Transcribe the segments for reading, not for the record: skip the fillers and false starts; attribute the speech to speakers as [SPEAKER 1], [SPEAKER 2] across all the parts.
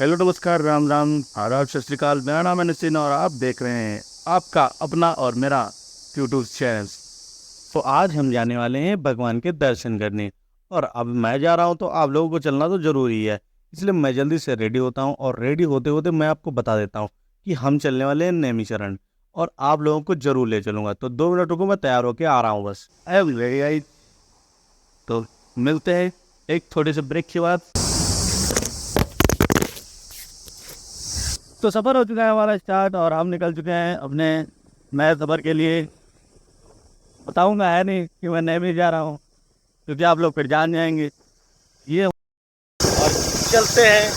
[SPEAKER 1] Hello नमस्कार राम राम आदाब सत श्री अकाल। मेरा नाम है नितिन और आप देख रहे हैं आपका अपना और मेरा यूट्यूब चैनल। तो आज हम जाने वाले हैं भगवान के दर्शन करने और अब मैं जा रहा हूं तो आप लोगों को चलना तो जरूरी है, इसलिए मैं जल्दी से रेडी होता हूं और रेडी होते होते मैं आपको बता देता हूं कि हम चलने वाले हैं नैमिषारण्य और आप लोगों को जरूर ले चलूंगा। तो 2 मिनट को मैं तैयार होकर आ रहा हूँ बस। आई तो मिलते हैं एक थोड़े से ब्रेक के बाद। तो सफ़र हो चुका है हमारा स्टार्ट और हम निकल चुके हैं अपने नए सफ़र के लिए। बताऊंगा है नहीं कि मैं नए में जा रहा हूँ क्योंकि आप लोग फिर जान जाएंगे। ये और चलते हैं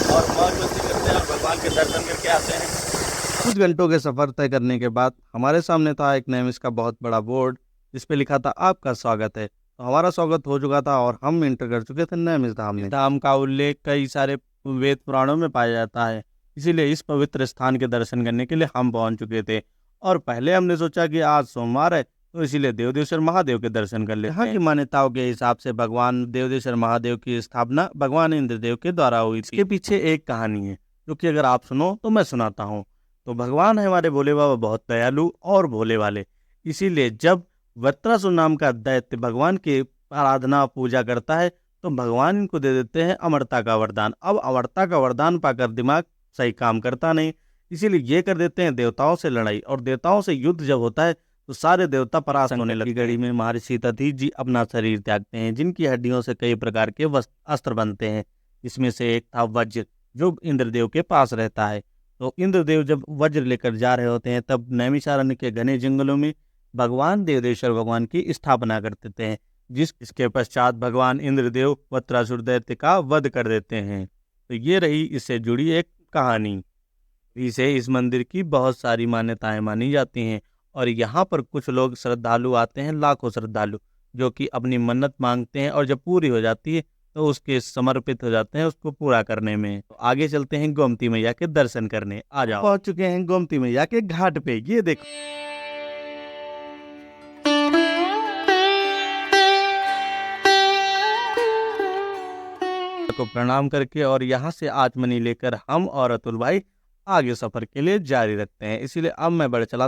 [SPEAKER 1] और मौज मस्ती करते हैं और भगवान के दर्शन करके आते हैं। कुछ घंटों के सफ़र तय करने के बाद हमारे सामने था एक नैमिष का बहुत बड़ा बोर्ड जिस पे लिखा था आपका स्वागत है। तो हमारा स्वागत हो चुका था और हम एंटर कर चुके थे नैमिष धाम में। धाम का उल्लेख कई सारे वेद पुराणों में पाया जाता है, इसीलिए इस पवित्र स्थान के दर्शन करने के लिए हम पहुंच चुके थे। और पहले हमने सोचा कि आज सोमवार है तो इसीलिए देवदेश्वर महादेव के दर्शन कर लेते हैं। यहाँ की मान्यताओं के हिसाब से भगवान देवदेश्वर महादेव की स्थापना भगवान इंद्रदेव के द्वारा हुई थी। इसके पीछे एक कहानी है जो कि अगर आप सुनो तो मैं सुनाता हूँ। तो भगवान है हमारे भोले बाबा बहुत दयालु और भोले वाले, इसीलिए जब वृत्रासुर नाम का दैत्य भगवान की आराधना पूजा करता है तो भगवान इनको दे देते हैं अमरता का वरदान। अब अमरता का वरदान पाकर दिमाग सही काम करता नहीं, इसीलिए ये कर देते हैं देवताओं से लड़ाई। और देवताओं से युद्ध जब होता है तो सारे देवता परास्त होने लगे। घड़ी में महर्षि दधीचि जी अपना शरीर त्यागते हैं, जिनकी हड्डियों से कई प्रकार के अस्त्र बनते हैं। इसमें से एक था वज्र जो इंद्रदेव के पास रहता है। तो इंद्रदेव जब वज्र लेकर जा रहे होते हैं तब नैमिषारण्य के घने जंगलों में भगवान देवदेश्वर भगवान की स्थापना कर देते हैं, इसके पश्चात भगवान इंद्रदेव वृत्रासुर दैत्य का वध कर देते हैं। तो ये रही इससे जुड़ी एक कहानी। इस मंदिर की बहुत सारी मान्यताएं मानी जाती हैं और यहाँ पर कुछ लोग श्रद्धालु आते हैं, लाखों श्रद्धालु जो कि अपनी मन्नत मांगते हैं और जब पूरी हो जाती है तो उसके समर्पित हो जाते हैं उसको पूरा करने में। तो आगे चलते हैं गोमती मैया के दर्शन करने। आ जाओ, पहुंच चुके हैं गोमती मैया के घाट पे। ये देखो को प्रणाम करके और यहाँ से आचमनी लेकर हम और अतुल भाई आगे सफर के लिए जारी रखते हैं। इसीलिए अब मैं बढ़ चला।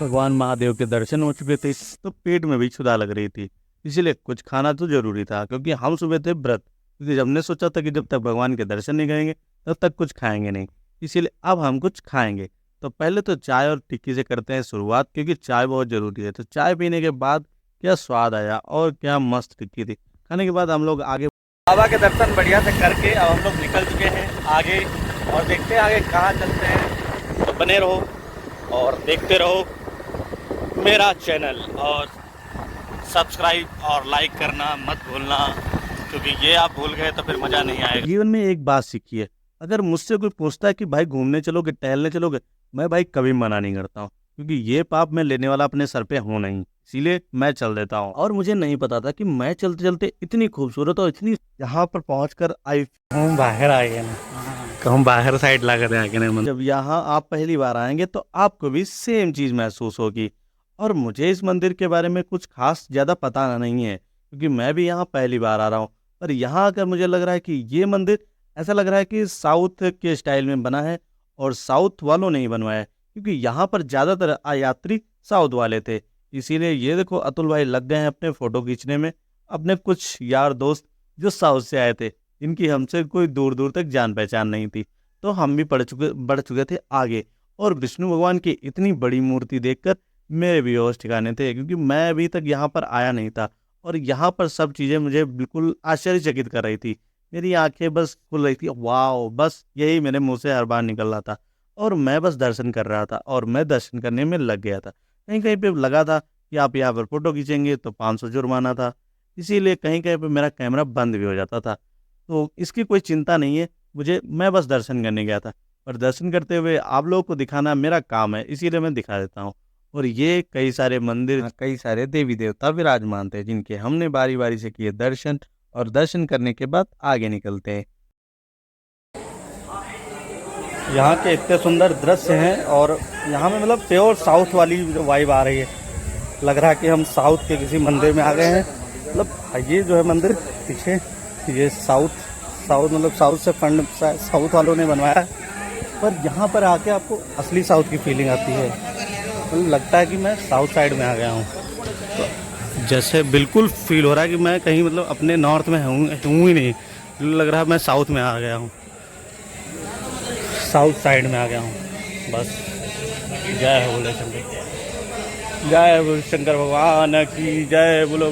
[SPEAKER 1] भगवान महादेव के दर्शन हो चुके थे तो पेट में भी क्षुधा लग रही थी, इसीलिए कुछ खाना तो जरूरी था क्योंकि हम सुबह थे व्रत। क्योंकि जब हमने सोचा था कि जब तक भगवान के दर्शन नहीं करेंगे तब तक कुछ खाएंगे नहीं, इसीलिए अब हम कुछ खाएंगे। तो पहले तो चाय और टिक्की से करते हैं शुरुआत क्योंकि चाय बहुत ज़रूरी है। तो चाय पीने के बाद क्या स्वाद आया और क्या मस्त टिक्की थी। खाने के बाद हम लोग आगे बाबा के दर्शन बढ़िया से करके अब हम लोग निकल चुके हैं आगे और देखते हैं आगे कहाँ चलते हैं। तो बने रहो और देखते रहो मेरा चैनल और सब्सक्राइब और लाइक करना मत भूलना, क्योंकि ये आप भूल गए तो फिर मज़ा नहीं आएगा। जीवन में एक बात सीखी है, अगर मुझसे कोई पूछता है कि भाई घूमने चलोगे टहलने चलोगे, मैं भाई कभी मना नहीं करता हूँ क्योंकि ये पाप मैं लेने वाला अपने सर पे हूँ नहीं, इसीलिए मैं चल देता हूँ। और मुझे नहीं पता था कि मैं चलते चलते इतनी खूबसूरत और इतनी यहाँ पर पहुँचकर हम बाहर आ गए ना, हम बाहर साइड ला कर आगे नहीं। जब यहाँ आप पहली बार आएंगे तो आपको भी सेम चीज़ महसूस होगी। और मुझे इस मंदिर के बारे में कुछ खास ज़्यादा पता नहीं है क्योंकि मैं भी यहाँ पहली बार आ रहा हूँ। पर यहाँ आकर मुझे लग रहा है कि ये मंदिर ऐसा लग रहा है कि साउथ के स्टाइल में बना है और साउथ वालों ने ही बनवाया है क्योंकि यहाँ पर ज़्यादातर यात्री साउथ वाले थे। इसीलिए ये देखो अतुल भाई लग गए हैं अपने फ़ोटो खींचने में। अपने कुछ यार दोस्त जो साउथ से आए थे इनकी हमसे कोई दूर दूर तक जान पहचान नहीं थी, तो हम भी बढ़ चुके थे आगे। और विष्णु भगवान की इतनी बड़ी मूर्ति देखकर मेरे भी होश ठिकाने थे क्योंकि मैं अभी तक यहाँ पर आया नहीं था और यहाँ पर सब चीज़ें मुझे बिल्कुल आश्चर्यचकित कर रही थी। मेरी आंखें बस खुल रही थी, वाओ, बस यही मेरे मुंह से हर बार निकल रहा था और मैं बस दर्शन कर रहा था और मैं दर्शन करने में लग गया था। कहीं कहीं पे लगा था कि आप यहाँ पर फ़ोटो खींचेंगे तो 500 जुर्माना था, इसीलिए कहीं कहीं पे मेरा कैमरा बंद भी हो जाता था। तो इसकी कोई चिंता नहीं है मुझे, मैं बस दर्शन करने गया था और दर्शन करते हुए आप लोगों को दिखाना मेरा काम है, इसीलिए मैं दिखा देता हूँ। और ये कई सारे मंदिर, कई सारे देवी देवता विराजमान थे जिनके हमने बारी बारी से किए दर्शन और दर्शन करने के बाद आगे निकलते हैं। यहाँ के इतने सुंदर दृश्य हैं और यहाँ में मतलब प्योर साउथ वाली वाइब आ रही है। लग रहा है कि हम साउथ के किसी मंदिर में आ गए हैं। मतलब ये जो है मंदिर पीछे, ये साउथ मतलब साउथ से फंड साउथ वालों ने बनवाया है, पर यहाँ पर आके आपको असली साउथ की फीलिंग आती है। मतलब लगता है कि मैं साउथ साइड में आ गया हूँ। तो जैसे बिल्कुल फील हो रहा है कि मैं कहीं मतलब अपने नॉर्थ में हूँ ही नहीं, लग रहा है मैं साउथ में आ गया हूँ, साउथ साइड में आ गया हूँ बस। जय हो बोले शंकर, जय बोलो शंकर भगवान की जय, बोलो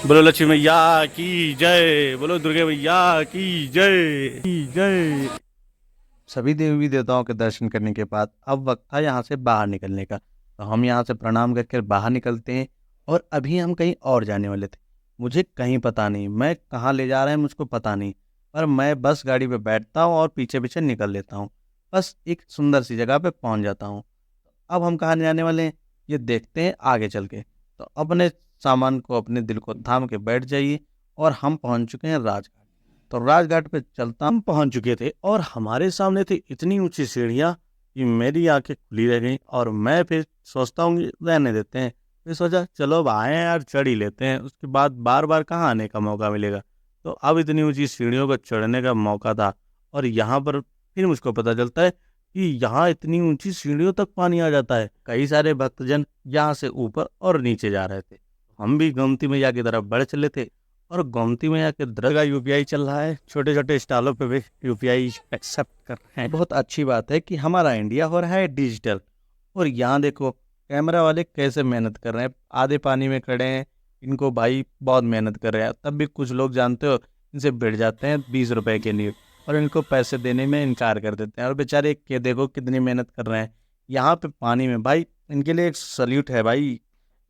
[SPEAKER 1] बोलो लक्ष्मी मैया की जय, बोलो दुर्गे मैया की जय। सभी देवी देवताओं के दर्शन करने के बाद अब वक्त था यहाँ से बाहर निकलने का। तो हम यहाँ से प्रणाम करके बाहर निकलते हैं और अभी हम कहीं और जाने वाले थे। मुझे कहीं पता नहीं मैं कहाँ ले जा रहे हैं, मुझको पता नहीं, पर मैं बस गाड़ी पे बैठता हूँ और पीछे पीछे निकल लेता हूँ। बस एक सुंदर सी जगह पे पहुँच जाता हूँ। अब हम कहाँ जाने वाले हैं ये देखते हैं आगे चल के। तो अपने सामान को, अपने दिल को थाम के बैठ जाइए और हम पहुँच चुके हैं राजघाट। तो राजघाट पे चलता हम पहुँच चुके थे और हमारे सामने थी इतनी ऊंची सीढ़ियाँ कि मेरी आंखें खुली रह गई और मैं फिर सोचता हूँ कि रहने देते हैं। फिर सोचा चलो अब आए हैं यार, चढ़ ही लेते हैं, उसके बाद बार बार कहाँ आने का मौका मिलेगा। तो अब इतनी ऊंची सीढ़ियों को चढ़ने का मौका था और यहाँ पर फिर मुझको पता चलता है कि यहाँ इतनी ऊंची सीढ़ियों तक पानी आ जाता है। कई सारे भक्तजन यहाँ से ऊपर और नीचे जा रहे थे। हम भी गोमती मैया की तरफ बढ़ चले थे और गोमती मैया के दरगाह यूपीआई चल रहा है। छोटे छोटे स्टॉलों पे भी यूपीआई एक्सेप्ट कर रहे हैं। बहुत अच्छी बात है कि हमारा इंडिया हो रहा है डिजिटल। और यहाँ देखो कैमरा वाले कैसे मेहनत कर रहे हैं, आधे पानी में खड़े हैं, इनको भाई बहुत मेहनत कर रहे हैं। तब भी कुछ लोग जानते हो इनसे भिड़ जाते हैं 20 रुपए के लिए और इनको पैसे देने में इनकार कर देते हैं। और बेचारे के देखो कितनी मेहनत कर रहे हैं यहाँ पे पानी में। भाई इनके लिए एक सल्यूट है भाई।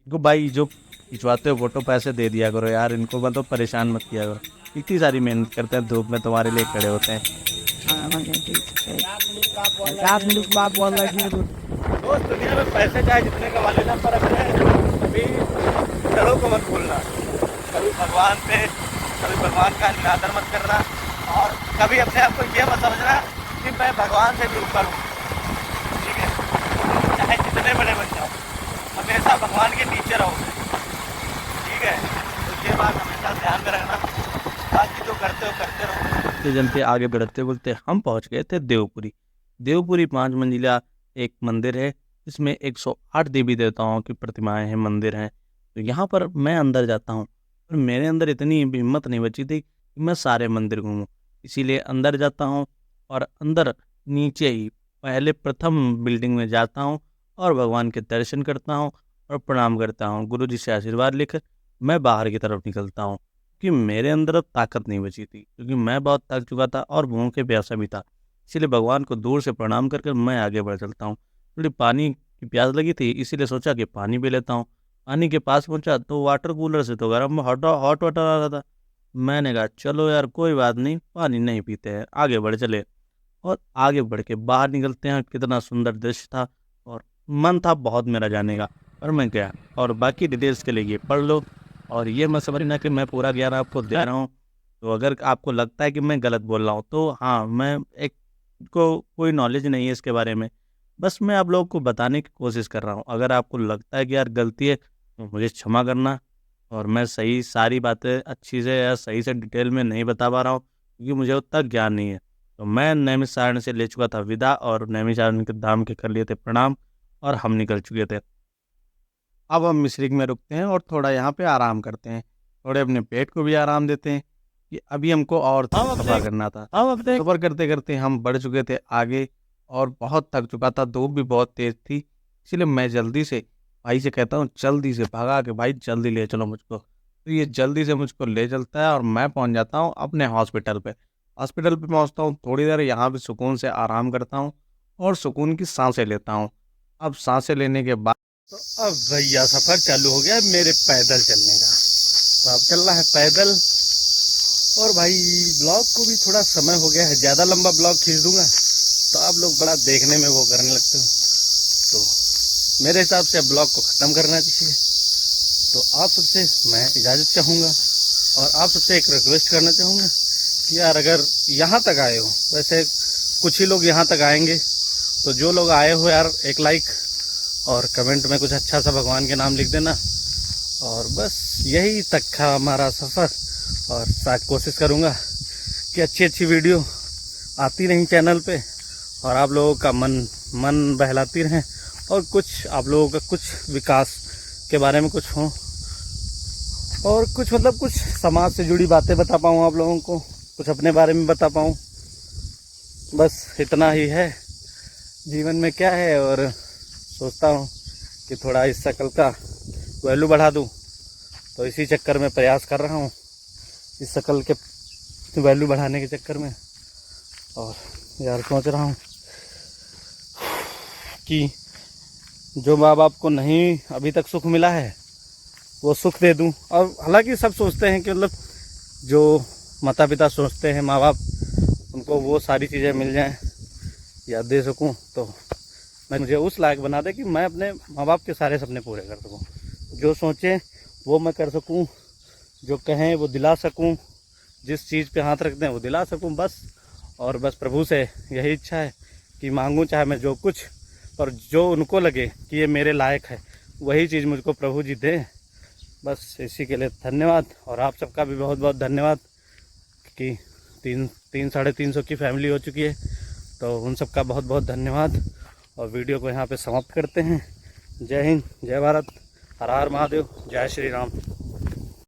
[SPEAKER 1] इनको भाई जो खिंचवाते हो फोटो पैसे दे दिया करो यार, इनको मतलब परेशान मत किया करो। इतनी सारी मेहनत करते हैं, धूप में तुम्हारे लिए खड़े होते हैं। दोस्त दुनिया में पैसे चाहे जितने कमा लेना, पर कभी डरों को मत भूलना, कभी भगवान पे, कभी भगवान का निरादर मत करना और कभी अपने आप को ये मत समझना कि मैं भगवान से भी ऊपर हूँ। ठीक है, चाहे जितने बड़े बन जाओ, हमेशा भगवान के नीचे रहो। ठीक है, तो ये बात हमेशा ध्यान में रखना। बाकी जो करते हो करते रहो। जनते आगे बढ़ते बोलते हम पहुंच गए थे देवपुरी। देवपुरी 5 मंजिला एक मंदिर है, इसमें 108 देवी देवताओं की प्रतिमाएं हैं, मंदिर हैं। तो यहाँ पर मैं अंदर जाता हूँ और मेरे अंदर इतनी हिम्मत नहीं बची थी कि मैं सारे मंदिर घूमूं। इसीलिए अंदर जाता हूँ और अंदर नीचे ही पहले प्रथम बिल्डिंग में जाता हूँ और भगवान के दर्शन करता हूँ और प्रणाम करता हूँ। गुरु जी से आशीर्वाद लेकर मैं बाहर की तरफ निकलता हूँ कि मेरे अंदर अब ताकत नहीं बची थी, क्योंकि मैं बहुत थक चुका था और भूखे प्यासा भी था। इसीलिए भगवान को दूर से प्रणाम करके मैं आगे बढ़ चलता हूँ। थोड़ी पानी की प्यास लगी थी, इसीलिए सोचा कि पानी पी लेता हूँ। पानी के पास पहुंचा तो वाटर कूलर से तो गर्म हॉट वाटर आ रहा था। मैंने कहा चलो यार कोई बात नहीं, पानी नहीं पीते हैं, आगे बढ़ चले। और आगे बढ़ के बाहर निकलते हैं। कितना सुंदर दृश्य था और मन था बहुत मेरा जाने का, पर मैं गया। और बाकी डिटेल्स के लिए ये पढ़ लो और ये मत समझना कि मैं पूरा ज्ञान आपको दे रहा हूँ। तो अगर आपको लगता है कि मैं गलत बोल रहा हूँ तो हाँ, मैं एक को कोई नॉलेज नहीं है इसके बारे में, बस मैं आप लोगों को बताने की कोशिश कर रहा हूँ। अगर आपको लगता है कि यार गलती है तो मुझे क्षमा करना। और मैं सही सारी बातें अच्छी से या सही से डिटेल में नहीं बता पा रहा हूँ क्योंकि मुझे उतना ज्ञान नहीं है। तो मैं नैमिषारण्य से ले चुका था विदा और नैमिषारण्य के धाम के कर लिए थे प्रणाम और हम निकल चुके थे। अब हम मिश्रिक में रुकते हैं और थोड़ा यहाँ पे आराम करते हैं, थोड़े अपने पेट को भी आराम देते हैं कि अभी हमको और सफ़र करना था। सफ़र करते करते हम बढ़ चुके थे आगे और बहुत थक चुका था, धूप भी बहुत तेज़ थी। इसलिए मैं जल्दी से भाई से कहता हूँ जल्दी से भागा के भाई जल्दी ले चलो मुझको। तो ये जल्दी से मुझको ले चलता है और मैं पहुँच जाता हूँ अपने हॉस्पिटल पे। हॉस्पिटल पे पहुँचता हूँ, थोड़ी देर यहाँ पे सुकून से आराम करता हूँ और सुकून की सांसें लेता हूँ। अब सांसें लेने के बाद तो अब भैया सफ़र चालू हो गया मेरे पैदल चलने का। तो अब चल रहा है पैदल। और भाई ब्लॉग को भी थोड़ा समय हो गया है, ज़्यादा लंबा ब्लॉग खींच दूंगा तो आप लोग बड़ा देखने में वो करने लगते हो। तो मेरे हिसाब से अब ब्लॉग को ख़त्म करना चाहिए। तो आप सबसे मैं इजाज़त चाहूँगा और आप सबसे एक रिक्वेस्ट करना चाहूँगा कि यार अगर यहाँ तक आए हो, वैसे कुछ ही लोग यहाँ तक आएंगे। तो जो लोग आए हो यार, एक लाइक और कमेंट में कुछ अच्छा सा भगवान के नाम लिख देना। और बस यही तक था हमारा सफ़र, और शायद कोशिश करूँगा कि अच्छी अच्छी वीडियो आती रहें चैनल पे और आप लोगों का मन बहलाती रहें, और कुछ आप लोगों का कुछ विकास के बारे में कुछ हो, और कुछ मतलब कुछ समाज से जुड़ी बातें बता पाऊँ आप लोगों को, कुछ अपने बारे में बता पाऊँ। बस इतना ही है जीवन में क्या है। और सोचता हूँ कि थोड़ा इस शक्ल का वैल्यू बढ़ा दूँ, तो इसी चक्कर में प्रयास कर रहा हूँ, इस शक्ल के वैल्यू बढ़ाने के चक्कर में। और यार सोच रहा हूँ कि जो माँ बाप को नहीं अभी तक सुख मिला है वो सुख दे दूँ। और हालांकि सब सोचते हैं कि मतलब जो माता पिता सोचते हैं माँ बाप, उनको वो सारी चीज़ें मिल जाएं या दे सकूं, तो मुझे उस लायक बना दे कि मैं अपने माँ बाप के सारे सपने पूरे कर सकूं। जो सोचें वो मैं कर सकूं, जो कहें वो दिला सकूं, जिस चीज़ पे हाथ रखते हैं वो दिला सकूं बस। और बस प्रभु से यही इच्छा है कि मांगूं चाहे मैं जो कुछ, पर जो उनको लगे कि ये मेरे लायक है वही चीज़ मुझको प्रभु जी दें। बस इसी के लिए धन्यवाद। और आप सबका भी बहुत बहुत धन्यवाद कि 300-350 की फैमिली हो चुकी है, तो उन सबका बहुत बहुत धन्यवाद। और वीडियो को यहाँ पे समाप्त करते हैं। जय हिंद, जय भारत, हर हर महादेव, जय श्री राम।